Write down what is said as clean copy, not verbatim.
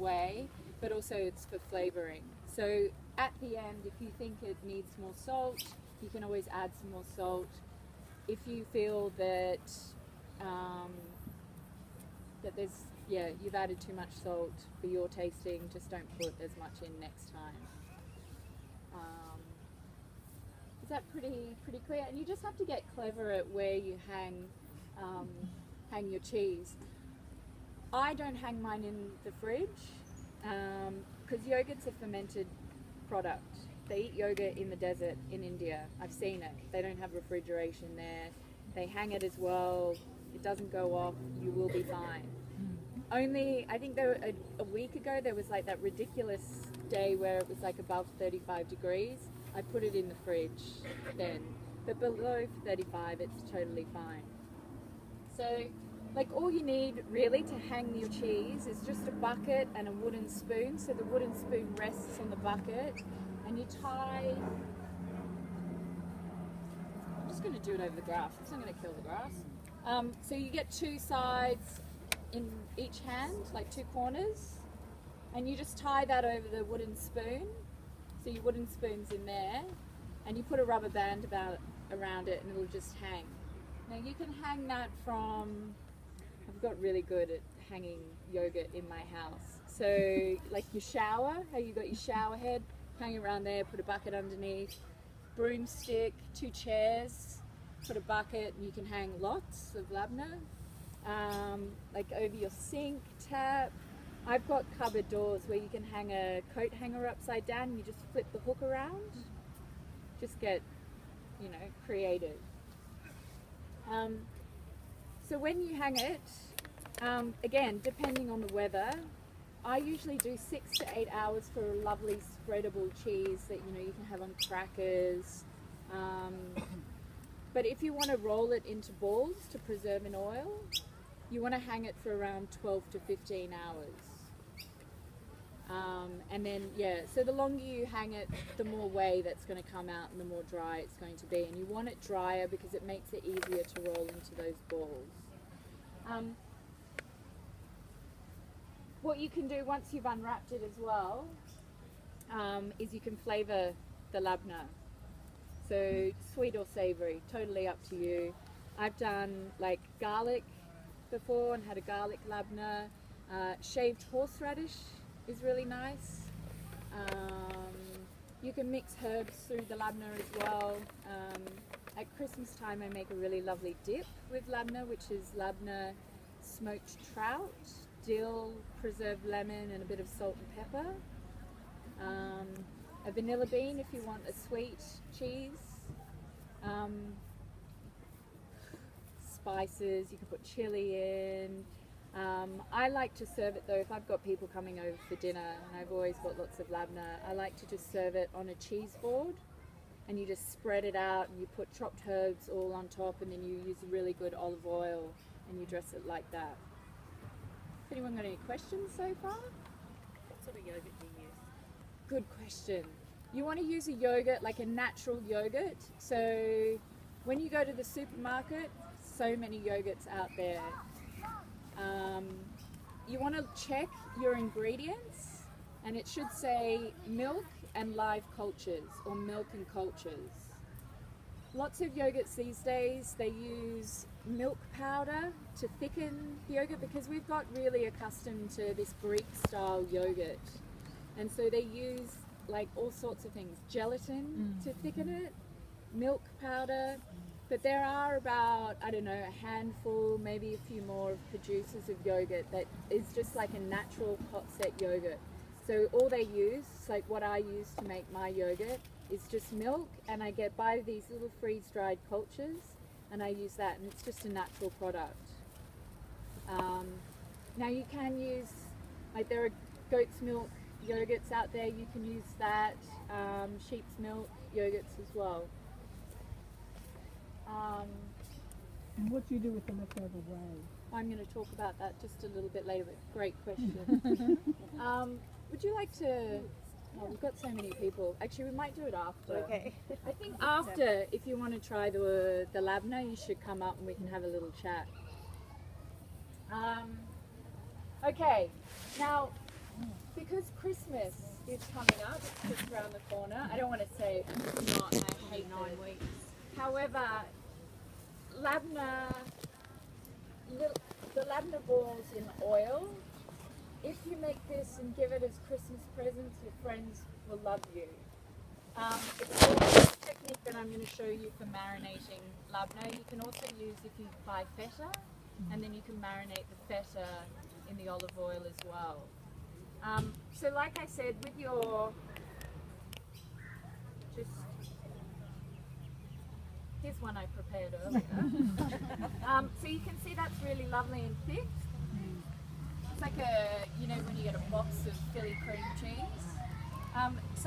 way, but also it's for flavoring. So at the end, if you think it needs more salt, you can always add some more salt. If you feel that that you've added too much salt for your tasting, just don't put as much in next time. Is that pretty clear? And you just have to get clever at where you hang your cheese. I don't hang mine in the fridge because yogurt's a fermented product. They eat yogurt in the desert in India. I've seen it. They don't have refrigeration there. They hang it as well. It doesn't go off. You will be fine. Only, I think a week ago there was like that ridiculous day where it was like above 35 degrees. I put it in the fridge then. But below 35 it's totally fine. So like all you need really to hang your cheese is just a bucket and a wooden spoon. So the wooden spoon rests on the bucket and you tie, I'm just going to do it over the grass, it's not going to kill the grass. So you get two sides in each hand, like two corners, and you just tie that over the wooden spoon. So your wooden spoon's in there and you put a rubber band around it and it'll just hang. Now you can hang that from, I've got really good at hanging yogurt in my house. So like your shower, how you got your shower head, hang around there, put a bucket underneath, broomstick, two chairs, put a bucket, and you can hang lots of labna. Like over your sink, tap. I've got cupboard doors where you can hang a coat hanger upside down and you just flip the hook around. Just get, you know, creative. So when you hang it, again, depending on the weather, I usually do 6 to 8 hours for a lovely spreadable cheese that you can have on crackers. But if you want to roll it into balls to preserve in oil, you want to hang it for around 12 to 15 hours. And then, so the longer you hang it, the more whey that's going to come out and the more dry it's going to be. And you want it drier because it makes it easier to roll into those balls. What you can do once you've unwrapped it as well is you can flavour the labna. So sweet or savoury, totally up to you. I've done like garlic before and had a garlic labna. Shaved horseradish is really nice. You can mix herbs through the labna as well. At Christmas time I make a really lovely dip with labna, which is labna smoked trout, dill, preserved lemon and a bit of salt and pepper. A vanilla bean if you want a sweet cheese. Spices, you can put chili in. I like to serve it though, if I've got people coming over for dinner and I've always got lots of labna, I like to just serve it on a cheese board and you just spread it out and you put chopped herbs all on top and then you use really good olive oil and you dress it like that. Has anyone got any questions so far? What sort of yogurt do you use? Good question. You want to use a yogurt, like a natural yogurt. So when you go to the supermarket, so many yogurts out there. You want to check your ingredients and it should say milk and live cultures or milk and cultures. Lots of yogurts these days, they use milk powder to thicken the yogurt because we've got really accustomed to this Greek style yogurt. And so they use like all sorts of things, gelatin to thicken it, milk powder, but there are about, I don't know, a handful, maybe a few more of producers of yogurt that is just like a natural hot set yogurt. So all they use, like what I use to make my yogurt, is just milk, and I buy these little freeze-dried cultures and I use that, and it's just a natural product. Now you can use, like there are goat's milk yogurts out there, you can use that, sheep's milk yogurts as well. And what do you do with the leftover whey? I'm going to talk about that just a little bit later, but great question. Would you like to, we've got so many people, actually we might do it after. Okay. I think after, if you want to try the labna, you should come up and we can have a little chat. Okay, now because Christmas is coming up, it's just around the corner. I don't want to say it's not, I hate 9 weeks. However, Labna, the Labna balls in oil, if you make this and give it as Christmas presents, your friends will love you. It's a technique that I'm going to show you for marinating labna. You can also use if you buy feta, and then you can marinate the feta in the olive oil as well. So like I said, with your, here's one I prepared earlier. So you can see that's really lovely and thick. It's like a, you know, when you get a box of Philly cream cheese. So